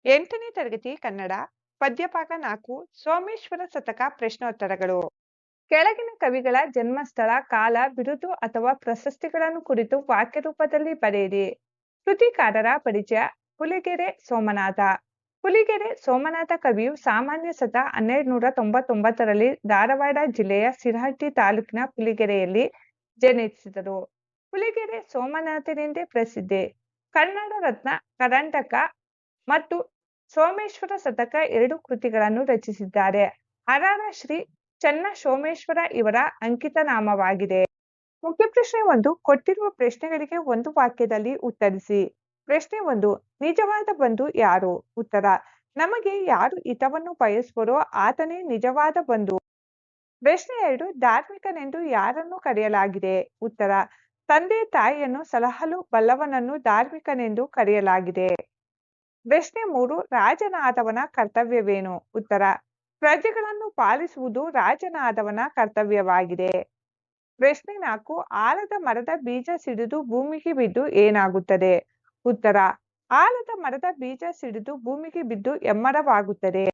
8ನೇ ತರಗತಿ ಕನ್ನಡ ಪದ್ಯಪಾಠ 4 ಸೋಮೇಶ್ವರ ಶತಕ ಪ್ರಶ್ನೋತ್ತರಗಳು. ಕೆಳಗಿನ ಕವಿಗಳ ಜನ್ಮಸ್ಥಳ, ಕಾಲ, ಬಿರುದು ಅಥವಾ ಪ್ರಶಸ್ತಿಗಳನ್ನು ಕುರಿತು ವಾಕ್ಯ ರೂಪದಲ್ಲಿ ಬರೆಯಿರಿ. ಕೃತಿಕಾರರ ಪರಿಚಯ. ಹುಲಿಗೆರೆ ಸೋಮನಾಥ. ಹುಲಿಗೆರೆ ಸೋಮನಾಥ ಕವಿಯು ಸಾಮಾನ್ಯ ಶತ 1299ರಲ್ಲಿ ಧಾರವಾಡ ಜಿಲ್ಲೆಯ ಸಿರಹಟ್ಟಿ ತಾಲೂಕಿನ ಹುಲಿಗೆರೆಯಲ್ಲಿ ಜನಿಸಿದರು. ಹುಲಿಗೆರೆ ಸೋಮನಾಥನೆಂದೇ ಪ್ರಸಿದ್ಧಿ. ಕನ್ನಡ ರತ್ನ, ಕರಂಟಕ ಮತ್ತು ಸೋಮೇಶ್ವರ ಶತಕ 2 ಕೃತಿಗಳನ್ನು ರಚಿಸಿದ್ದಾರೆ. ಅರಾರ ಶ್ರೀ ಚನ್ನ ಸೋಮೇಶ್ವರ ಇವರ ಅಂಕಿತ ನಾಮವಾಗಿದೆ. ಮುಖ್ಯ ಪ್ರಶ್ನೆ 1. ಕೊಟ್ಟಿರುವ ಪ್ರಶ್ನೆಗಳಿಗೆ ಒಂದು ವಾಕ್ಯದಲ್ಲಿ ಉತ್ತರಿಸಿ. ಪ್ರಶ್ನೆ 1. ನಿಜವಾದ ಬಂಧು ಯಾರು? ಉತ್ತರ: ನಮಗೆ ಯಾರು ಹಿತವನ್ನು ಬಯಸುವರೋ ಆತನೇ ನಿಜವಾದ ಬಂಧು. ಪ್ರಶ್ನೆ 2. ಧಾರ್ಮಿಕನೆಂದು ಯಾರನ್ನು ಕರೆಯಲಾಗಿದೆ? ಉತ್ತರ: ತಂದೆ ತಾಯಿಯನ್ನು ಸಲಹಲು ಬಲ್ಲವನನ್ನು ಧಾರ್ಮಿಕನೆಂದು ಕರೆಯಲಾಗಿದೆ. ಪ್ರಶ್ನೆ 3. ರಾಜನಾದವನ ಕರ್ತವ್ಯವೇನು? ಉತ್ತರ: ಪ್ರಜೆಗಳನ್ನು ಪಾಲಿಸುವುದು ರಾಜನಾದವನ ಕರ್ತವ್ಯವಾಗಿದೆ. ಪ್ರಶ್ನೆ 4. ಆಲದ ಮರದ ಬೀಜ ಸಿಡಿದು ಭೂಮಿಗೆ ಬಿದ್ದು ಏನಾಗುತ್ತದೆ? ಉತ್ತರ: ಆಲದ ಮರದ ಬೀಜ ಸಿಡಿದು ಭೂಮಿಗೆ ಬಿದ್ದು ಹೆಮ್ಮರವಾಗುತ್ತದೆ.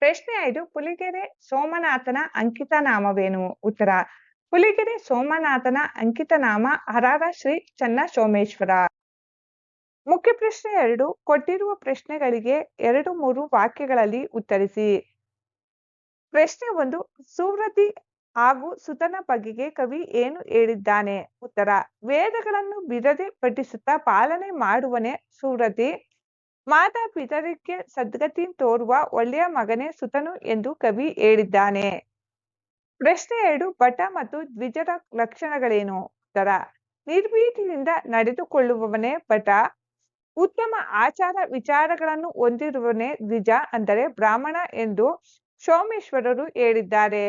ಪ್ರಶ್ನೆ 5. ಹುಲಿಗೆರೆ ಸೋಮನಾಥನ ಅಂಕಿತ ನಾಮವೇನು? ಉತ್ತರ: ಹುಲಿಗೆರೆ ಸೋಮನಾಥನ ಅಂಕಿತ ನಾಮ ಅರಾರ ಶ್ರೀ ಚನ್ನ ಸೋಮೇಶ್ವರ. ಮುಖ್ಯ ಪ್ರಶ್ನೆ 2. ಕೊಟ್ಟಿರುವ ಪ್ರಶ್ನೆಗಳಿಗೆ 2-3 ವಾಕ್ಯಗಳಲ್ಲಿ ಉತ್ತರಿಸಿ. ಪ್ರಶ್ನೆ 1. ಸುವ್ರತಿ ಹಾಗೂ ಸುತನ ಬಗೆಗೆ ಕವಿ ಏನು ಹೇಳಿದ್ದಾನೆ? ಉತ್ತರ: ವೇದಗಳನ್ನು ಬಿಡದೆ ಪಠಿಸುತ್ತಾ ಪಾಲನೆ ಮಾಡುವನೇ ಸುವ್ರತಿ. ಮಾತಾ ಪಿತರಿಗೆ ಸದ್ಗತಿ ತೋರುವ ಒಳ್ಳೆಯ ಮಗನೇ ಸುತನು ಎಂದು ಕವಿ ಹೇಳಿದ್ದಾನೆ. ಪ್ರಶ್ನೆ 2. ಭಟ ಮತ್ತು ದ್ವಿಜರ ಲಕ್ಷಣಗಳೇನು? ಉತ್ತರ: ನಿರ್ಭೀತಿಯಿಂದ ನಡೆದುಕೊಳ್ಳುವವನೇ ಭಟ. ಉತ್ತಮ ಆಚಾರ ವಿಚಾರಗಳನ್ನು ಹೊಂದಿರುವವನೇ ದ್ವಿಜ ಅಂದರೆ ಬ್ರಾಹ್ಮಣ ಎಂದು ಸೋಮೇಶ್ವರರು ಹೇಳಿದ್ದಾರೆ.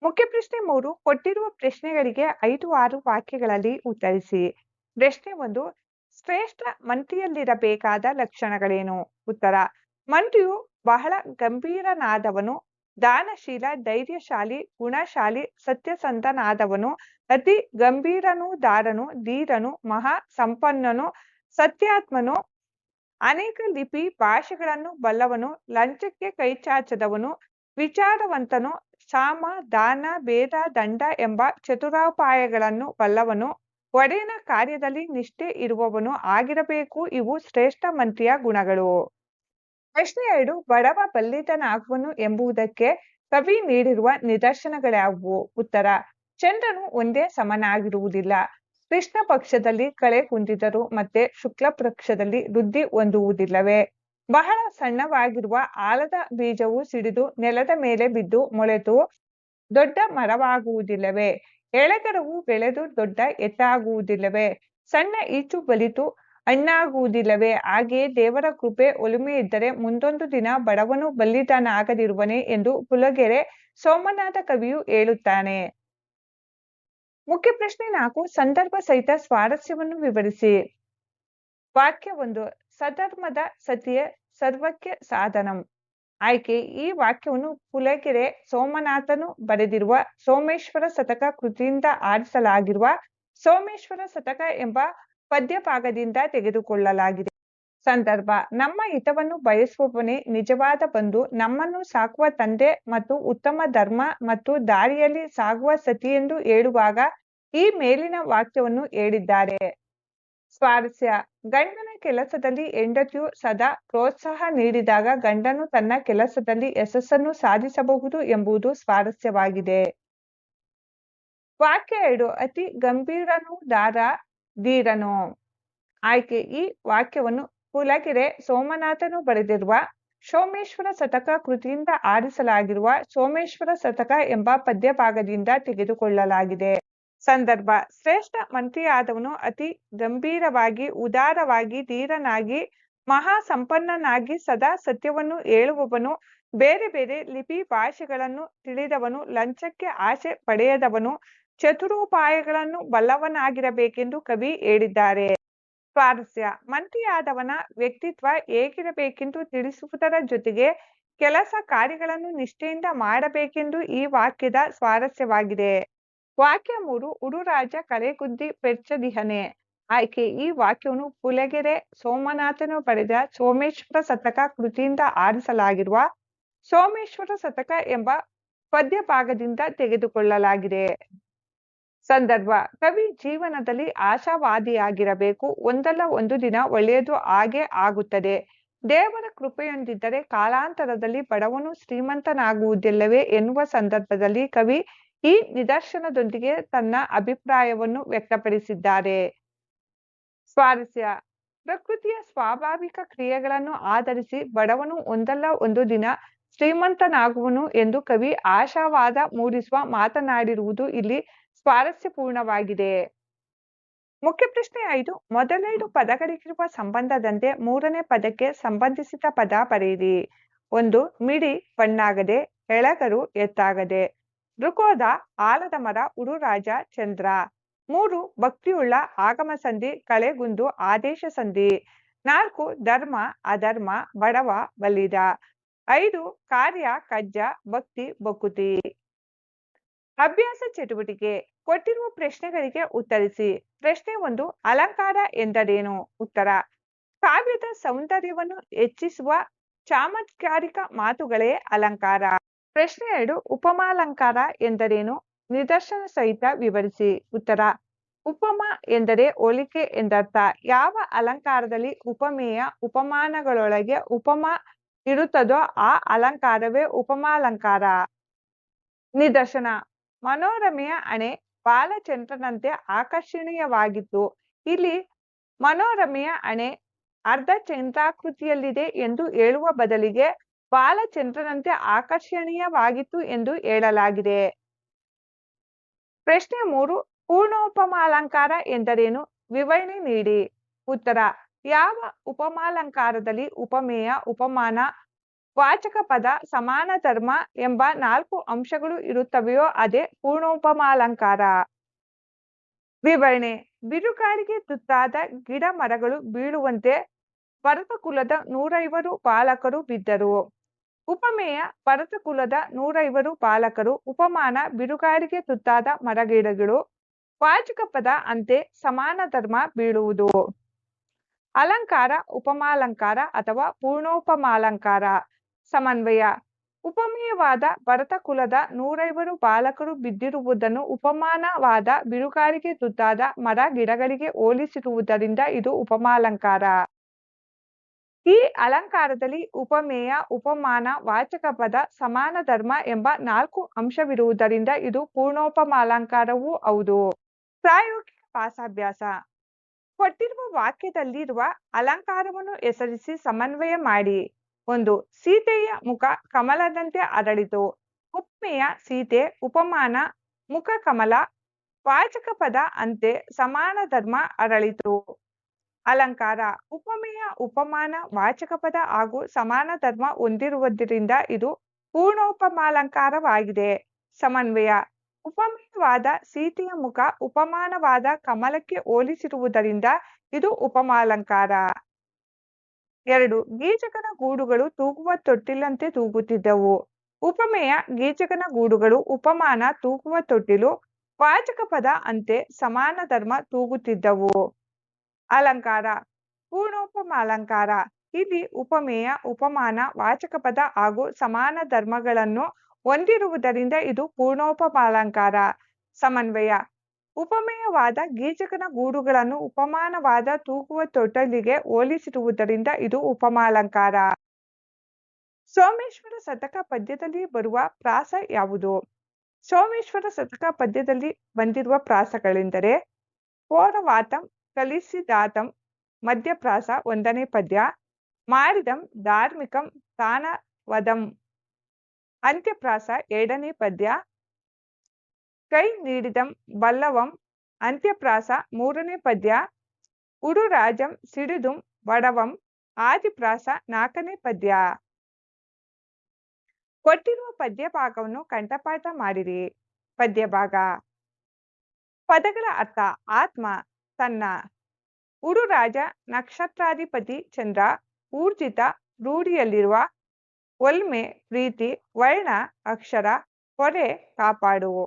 ಮುಖ್ಯ ಪ್ರಶ್ನೆ 3. ಕೊಟ್ಟಿರುವ ಪ್ರಶ್ನೆಗಳಿಗೆ 5-6 ವಾಕ್ಯಗಳಲ್ಲಿ ಉತ್ತರಿಸಿ. ಪ್ರಶ್ನೆ 1. ಶ್ರೇಷ್ಠ ಮಂತ್ರಿಯಲ್ಲಿರಬೇಕಾದ ಲಕ್ಷಣಗಳೇನು? ಉತ್ತರ: ಮಂತ್ರಿಯು ಬಹಳ ಗಂಭೀರನಾದವನು, ದಾನಶೀಲ, ಧೈರ್ಯಶಾಲಿ, ಗುಣಶಾಲಿ, ಸತ್ಯಸಂಧನಾದವನು, ಅತಿ ಗಂಭೀರನುದಾರನು, ಧೀರನು, ಮಹಾ ಸಂಪನ್ನನು, ಸತ್ಯಾತ್ಮನು, ಅನೇಕ ಲಿಪಿ ಭಾಷೆಗಳನ್ನು ಬಲ್ಲವನು, ಲಂಚಕ್ಕೆ ಕೈಚಾಚದವನು, ವಿಚಾರವಂತನು, ಸಾಮ ದಾನ ಭೇದ ದಂಡ ಎಂಬ ಚತುರೋಪಾಯಗಳನ್ನು ಬಲ್ಲವನು, ಒಡೆಯನ ಕಾರ್ಯದಲ್ಲಿ ನಿಷ್ಠೆ ಇರುವವನು ಆಗಿರಬೇಕು. ಇವು ಶ್ರೇಷ್ಠ ಮಂತ್ರಿಯ ಗುಣಗಳು. ಪ್ರಶ್ನೆ 2. ಬಡವ ಬಲ್ಲಿದನಾಗುವನು ಎಂಬುದಕ್ಕೆ ಕವಿ ನೀಡಿರುವ ನಿದರ್ಶನಗಳ್ಯಾವುವು? ಉತ್ತರ: ಚಂದ್ರನು ಒಂದೇ ಸಮನಾಗಿರುವುದಿಲ್ಲ. ಕೃಷ್ಣ ಪಕ್ಷದಲ್ಲಿ ಕಳೆ ಹೊಂದಿದರೂ ಮತ್ತೆ ಶುಕ್ಲ ಪಕ್ಷದಲ್ಲಿ ವೃದ್ಧಿ ಹೊಂದುವುದಿಲ್ಲವೇ? ಬಹಳ ಸಣ್ಣವಾಗಿರುವ ಆಲದ ಬೀಜವು ಸಿಡಿದು ನೆಲದ ಮೇಲೆ ಬಿದ್ದು ಮೊಳೆತು ದೊಡ್ಡ ಮರವಾಗುವುದಿಲ್ಲವೇ? ಎಳೆಗರವು ಬೆಳೆದು ದೊಡ್ಡ ಎತ್ತಾಗುವುದಿಲ್ಲವೇ? ಸಣ್ಣ ಈಚು ಬಲಿತು ಹಣ್ಣಾಗುವುದಿಲ್ಲವೇ? ಹಾಗೆಯೇ ದೇವರ ಕೃಪೆ ಒಲುಮೆ ಇದ್ದರೆ ಮುಂದೊಂದು ದಿನ ಬಡವನು ಬಲ್ಲಿದನಾಗದಿರುವನೇ ಎಂದು ಹುಲಿಗೆರೆ ಸೋಮನಾಥ ಕವಿಯು ಹೇಳುತ್ತಾನೆ. ಮುಖ್ಯ ಪ್ರಶ್ನೆ 4. ಸಂದರ್ಭ ಸಹಿತ ಸ್ವಾರಸ್ಯವನ್ನು ವಿವರಿಸಿ. ವಾಕ್ಯ 1. ಸಧರ್ಮದ ಸತಿಯೇ ಸರ್ವಕ್ಕೆ ಸಾಧನಂ. ಆಯ್ಕೆ: ಈ ವಾಕ್ಯವನ್ನು ಹುಲಿಗೆರೆ ಸೋಮನಾಥನು ಬರೆದಿರುವ ಸೋಮೇಶ್ವರ ಶತಕ ಕೃತಿಯಿಂದ ಆರಿಸಲಾಗಿರುವ ಸೋಮೇಶ್ವರ ಶತಕ ಎಂಬ ಪದ್ಯಭಾಗದಿಂದ ತೆಗೆದುಕೊಳ್ಳಲಾಗಿದೆ. ಸಂದರ್ಭ: ನಮ್ಮ ಹಿತವನ್ನು ಬಯಸುವವನೇ ನಿಜವಾದ ಬಂಧು. ನಮ್ಮನ್ನು ಸಾಕುವ ತಂದೆ ಮತ್ತು ಉತ್ತಮ ಧರ್ಮ ಮತ್ತು ದಾರಿಯಲ್ಲಿ ಸಾಗುವ ಸತಿಯೆಂದು ಹೇಳುವಾಗ ಈ ಮೇಲಿನ ವಾಕ್ಯವನ್ನು ಹೇಳಿದ್ದಾರೆ. ಸ್ವಾರಸ್ಯ: ಗಂಡನ ಕೆಲಸದಲ್ಲಿ ಹೆಂಡತಿಯು ಸದಾ ಪ್ರೋತ್ಸಾಹ ನೀಡಿದಾಗ ಗಂಡನು ತನ್ನ ಕೆಲಸದಲ್ಲಿ ಯಶಸ್ಸನ್ನು ಸಾಧಿಸಬಹುದು ಎಂಬುದು ಸ್ವಾರಸ್ಯವಾಗಿದೆ. ವಾಕ್ಯ 2. ಅತಿ ಗಂಭೀರನುದಾರ, ಧೀರನು. ಆಯ್ಕೆ: ಈ ವಾಕ್ಯವನ್ನು ಹುಲಿಗೆರೆ ಸೋಮನಾಥನು ಬರೆದಿರುವ ಸೋಮೇಶ್ವರ ಶತಕ ಕೃತಿಯಿಂದ ಆರಿಸಲಾಗಿರುವ ಸೋಮೇಶ್ವರ ಶತಕ ಎಂಬ ಪದ್ಯಭಾಗದಿಂದ ತೆಗೆದುಕೊಳ್ಳಲಾಗಿದೆ. ಸಂದರ್ಭ: ಶ್ರೇಷ್ಠ ಮಂತ್ರಿಯಾದವನು ಅತಿ ಗಂಭೀರವಾಗಿ, ಉದಾರವಾಗಿ, ಧೀರನಾಗಿ, ಮಹಾ ಸಂಪನ್ನನಾಗಿ, ಸದಾ ಸತ್ಯವನ್ನು ಹೇಳುವವನು, ಬೇರೆ ಬೇರೆ ಲಿಪಿ ಭಾಷೆಗಳನ್ನು ತಿಳಿದವನು, ಲಂಚಕ್ಕೆ ಆಸೆ ಪಡೆಯದವನು, ಚತುರೋಪಾಯಗಳನ್ನು ಬಲ್ಲವನಾಗಿರಬೇಕೆಂದು ಕವಿ ಹೇಳಿದ್ದಾರೆ. ಸ್ವಾರಸ್ಯ: ಮಂತ್ರಿಯಾದವನ ವ್ಯಕ್ತಿತ್ವ ಹೇಗಿರಬೇಕೆಂದು ತಿಳಿಸುವುದರ ಜೊತೆಗೆ ಕೆಲಸ ಕಾರ್ಯಗಳನ್ನು ನಿಷ್ಠೆಯಿಂದ ಮಾಡಬೇಕೆಂದು ಈ ವಾಕ್ಯದ ಸ್ವಾರಸ್ಯವಾಗಿದೆ. ವಾಕ್ಯ 3. ಉಡುರಾಜ ಕಳೆಗುದ್ದಿ ಪೆರ್ಚದಿಹನೆ. ಆಯ್ಕೆ ಈ ವಾಕ್ಯವನ್ನು ಪುಲಗೆರೆ ಸೋಮನಾಥನು ಬರೆದ ಸೋಮೇಶ್ವರ ಶತಕ ಕೃತಿಯಿಂದ ಆರಿಸಲಾಗಿರುವ ಸೋಮೇಶ್ವರ ಶತಕ ಎಂಬ ಪದ್ಯ ಭಾಗದಿಂದ ತೆಗೆದುಕೊಳ್ಳಲಾಗಿದೆ. ಸಂದರ್ಭ: ಕವಿ ಜೀವನದಲ್ಲಿ ಆಶಾವಾದಿಯಾಗಿರಬೇಕು. ಒಂದಲ್ಲ ಒಂದು ದಿನ ಒಳ್ಳೆಯದು ಆಗೇ ಆಗುತ್ತದೆ. ದೇವರ ಕೃಪೆಯೊಂದಿದ್ದರೆ ಕಾಲಾಂತರದಲ್ಲಿ ಬಡವನು ಶ್ರೀಮಂತನಾಗುವುದಿಲ್ಲವೇ ಎನ್ನುವ ಸಂದರ್ಭದಲ್ಲಿ ಕವಿ ಈ ನಿದರ್ಶನದೊಂದಿಗೆ ತನ್ನ ಅಭಿಪ್ರಾಯವನ್ನು ವ್ಯಕ್ತಪಡಿಸಿದ್ದಾರೆ. ಸ್ವಾರಸ್ಯ: ಪ್ರಕೃತಿಯ ಸ್ವಾಭಾವಿಕ ಕ್ರಿಯೆಗಳನ್ನು ಆಧರಿಸಿ ಬಡವನು ಒಂದಲ್ಲ ಒಂದು ದಿನ ಶ್ರೀಮಂತನಾಗುವನು ಎಂದು ಕವಿ ಆಶಾವಾದ ಮೂಡಿಸುವ ಮಾತನಾಡಿರುವುದು ಇಲ್ಲಿ ಸ್ವಾರಸ್ಯಪೂರ್ಣವಾಗಿದೆ. ಮುಖ್ಯ ಪ್ರಶ್ನೆ 5. ಮೊದಲೆರಡು ಪದಗಳಿಗಿರುವ ಸಂಬಂಧದಂತೆ ಮೂರನೇ ಪದಕ್ಕೆ ಸಂಬಂಧಿಸಿದ ಪದ ಬರೆಯಿರಿ. 1. ಮಿಡಿ ಬಣ್ಣಾಗದೆ, ಎಳಗರು ಎತ್ತಾಗದೆ. ಋಕೋದ ಆಲದ ಮರ, ಉಡುರಾಜ ಚಂದ್ರ. 3. ಭಕ್ತಿಯುಳ್ಳ ಆಗಮ ಸಂಧಿ, ಕಳೆಗುಂದು ಆದೇಶ ಸಂಧಿ. 4. ಧರ್ಮ ಅಧರ್ಮ, ಬಡವ ಬಲ್ಲಿದ. 5. ಕಾರ್ಯ ಕಜ್ಜ, ಭಕ್ತಿ ಬಕುತಿ. ಅಭ್ಯಾಸ ಚಟುವಟಿಕೆ: ಕೊಟ್ಟಿರುವ ಪ್ರಶ್ನೆಗಳಿಗೆ ಉತ್ತರಿಸಿ. ಪ್ರಶ್ನೆ 1. ಅಲಂಕಾರ ಎಂದರೇನು? ಉತ್ತರ: ಕಾವ್ಯದ ಸೌಂದರ್ಯವನ್ನು ಹೆಚ್ಚಿಸುವ ಚಮತ್ಕಾರಿಕ ಮಾತುಗಳೇ ಅಲಂಕಾರ. ಪ್ರಶ್ನೆ 2. ಉಪಮಾಲಂಕಾರ ಎಂದರೇನು? ನಿದರ್ಶನ ಸಹಿತ ವಿವರಿಸಿ. ಉತ್ತರ: ಉಪಮ ಎಂದರೆ ಹೋಲಿಕೆ ಎಂದರ್ಥ. ಯಾವ ಅಲಂಕಾರದಲ್ಲಿ ಉಪಮೇಯ ಉಪಮಾನಗಳೊಳಗೆ ಉಪಮ ಇರುತ್ತದೋ ಆ ಅಲಂಕಾರವೇ ಉಪಮಾಲಂಕಾರ. ನಿದರ್ಶನ: ಮನೋರಮೆಯ ಹಣೆ ಬಾಲಚಂದ್ರನಂತೆ ಆಕರ್ಷಣೀಯವಾಗಿತ್ತು. ಇಲ್ಲಿ ಮನೋರಮೆಯ ಹಣೆ ಅರ್ಧಚಂದ್ರಾಕೃತಿಯಲ್ಲಿದೆ ಎಂದು ಹೇಳುವ ಬದಲಿಗೆ ಬಾಲಚಂದ್ರನಂತೆ ಆಕರ್ಷಣೀಯವಾಗಿತ್ತು ಎಂದು ಹೇಳಲಾಗಿದೆ. ಪ್ರಶ್ನೆ 3. ಪೂರ್ಣೋಪಮಾಲಂಕಾರ ಎಂದರೇನು? ವಿವರಣೆ ನೀಡಿ. ಉತ್ತರ: ಯಾವ ಉಪಮಾಲಂಕಾರದಲ್ಲಿ ಉಪಮೇಯ ಉಪಮಾನ ವಾಚಕ ಪದ ಸಮಾನ ಧರ್ಮ ಎಂಬ 4 ಅಂಶಗಳು ಇರುತ್ತವೆಯೋ ಅದೇ ಪೂರ್ಣೋಪಮಾಲಂಕಾರ. ವಿವರಣೆ: ಬಿರುಗಾಳಿಗೆ ತುತ್ತಾದ ಗಿಡ ಮರಗಳು ಬೀಳುವಂತೆ ಭರತಕುಲದ 150 ಬಾಲಕರು ಬಿದ್ದರು. ಉಪಮೇಯ ಭರತಕುಲದ 150 ಬಾಲಕರು. ಉಪಮಾನ ಬಿರುಗಾಳಿಗೆ ತುತ್ತಾದ ಮರಗಿಡಗಳು. ವಾಚಕ ಪದ ಅಂತೆ ಸಮಾನ ಧರ್ಮ ಬೀಳುವುದು. ಅಲಂಕಾರ ಉಪಮಾಲಂಕಾರ ಅಥವಾ ಪೂರ್ಣೋಪಮಾಲಂಕಾರ. ಸಮನ್ವಯ: ಉಪಮೇಯವಾದ ಭರತಕುಲದ 150 ಬಾಲಕರು ಬಿದ್ದಿರುವುದನ್ನು ಉಪಮಾನವಾದ ಬಿರುಗಾಳಿಗೆ ತುತ್ತಾದ ಮರ ಗಿಡಗಳಿಗೆ ಹೋಲಿಸಿರುವುದರಿಂದ ಇದು ಉಪಮಾಲಂಕಾರ. ಈ ಅಲಂಕಾರದಲ್ಲಿ ಉಪಮೇಯ ಉಪಮಾನ ವಾಚಕ ಪದ ಸಮಾನ ಧರ್ಮ ಎಂಬ 4 ಅಂಶವಿರುವುದರಿಂದ ಇದು ಪೂರ್ಣೋಪಮಾಲಂಕಾರವೂ ಹೌದು. ಪ್ರಾಯೋಗಿಕ ಭಾಷಾಭ್ಯಾಸ: ಕೊಟ್ಟಿರುವ ವಾಕ್ಯದಲ್ಲಿರುವ ಅಲಂಕಾರವನ್ನು ಹೆಸರಿಸಿ ಸಮನ್ವಯ ಮಾಡಿ. 1. ಸೀತೆಯ ಮುಖ ಕಮಲದಂತೆ ಅರಳಿತು. ಉಪಮೇಯ ಸೀತೆ, ಉಪಮಾನ ಮುಖ ಕಮಲ, ವಾಚಕ ಪದ ಅಂತೆ ಸಮಾನ ಧರ್ಮ ಅರಳಿತು. ಅಲಂಕಾರ: ಉಪಮೇಯ ಉಪಮಾನ ವಾಚಕ ಪದ ಹಾಗೂ ಸಮಾನ ಧರ್ಮ ಹೊಂದಿರುವುದರಿಂದ ಇದು ಪೂರ್ಣೋಪಮಾಲಂಕಾರವಾಗಿದೆ. ಸಮನ್ವಯ: ಉಪಮೇಯವಾದ ಸೀತೆಯ ಮುಖ ಉಪಮಾನವಾದ ಕಮಲಕ್ಕೆ ಹೋಲಿಸಿರುವುದರಿಂದ ಇದು ಉಪಮಾಲಂಕಾರ. 2. ಗೀಚಕನ ಗೂಡುಗಳು ತೂಗುವ ತೊಟ್ಟಿಲಂತೆ ತೂಗುತ್ತಿದ್ದವು. ಉಪಮೇಯ ಗೀಚಕನ ಗೂಡುಗಳು, ಉಪಮಾನ ತೂಗುವ ತೊಟ್ಟಿಲು, ವಾಚಕ ಪದ ಅಂತೆ ಸಮಾನ ಧರ್ಮ ತೂಗುತ್ತಿದ್ದವು. ಅಲಂಕಾರ ಪೂರ್ಣೋಪಮಾಲಂಕಾರ: ಇಲ್ಲಿ ಉಪಮೇಯ ಉಪಮಾನ ವಾಚಕ ಪದ ಹಾಗೂ ಸಮಾನ ಧರ್ಮಗಳನ್ನು ಹೊಂದಿರುವುದರಿಂದ ಇದು ಪೂರ್ಣೋಪಮಾಲಂಕಾರ. ಸಮನ್ವಯ: ಉಪಮೇಯವಾದ ಗೀಚಕನ ಗೂಡುಗಳನ್ನು ಉಪಮಾನವಾದ ತೂಗುವ ತೊಟ್ಟಿಲಿಗೆ ಹೋಲಿಸಿರುವುದರಿಂದ ಇದು ಉಪಮಾಲಂಕಾರ. ಸೋಮೇಶ್ವರ ಶತಕ ಪದ್ಯದಲ್ಲಿ ಬರುವ ಪ್ರಾಸ ಯಾವುದು? ಸೋಮೇಶ್ವರ ಶತಕ ಪದ್ಯದಲ್ಲಿ ಬಂದಿರುವ ಪ್ರಾಸಗಳೆಂದರೆ ಪೌರವಾತಂ ಕಲಿಸಿದಾತಂ ಮಧ್ಯಪ್ರಾಸ 1ನೇ ಪದ್ಯ, ಮಾರಿದಂ ಧಾರ್ಮಿಕಂ ತಾನವದಂ ಅಂತ್ಯಪ್ರಾಸ 2ನೇ ಪದ್ಯ, ಕೈ ನೀಡಿದಂ ಬಲ್ಲವಂ ಅಂತ್ಯಪ್ರಾಸ 3ನೇ ಪದ್ಯ, ಉಡುರಾಜಂ ಸಿಡಿದುಂ ಬಡವಂ ಆದಿಪ್ರಾಸ 4ನೇ ಪದ್ಯ. ಕೊಟ್ಟಿರುವ ಪದ್ಯ ಭಾಗವನ್ನು ಕಂಠಪಾಠ ಮಾಡಿರಿ. ಪದ್ಯ ಭಾಗ. ಪದಗಳ ಅರ್ಥ: ಆತ್ಮ, ತನ್ನ. ಉಡುರಾಜ ನಕ್ಷತ್ರಾಧಿಪತಿ ಚಂದ್ರ, ಊರ್ಜಿತ ರೂಢಿಯಲ್ಲಿರುವ, ಒಲ್ಮೆ ಪ್ರೀತಿ, ವರ್ಣ ಅಕ್ಷರ, ಹೊರೆ ಕಾಪಾಡುವು.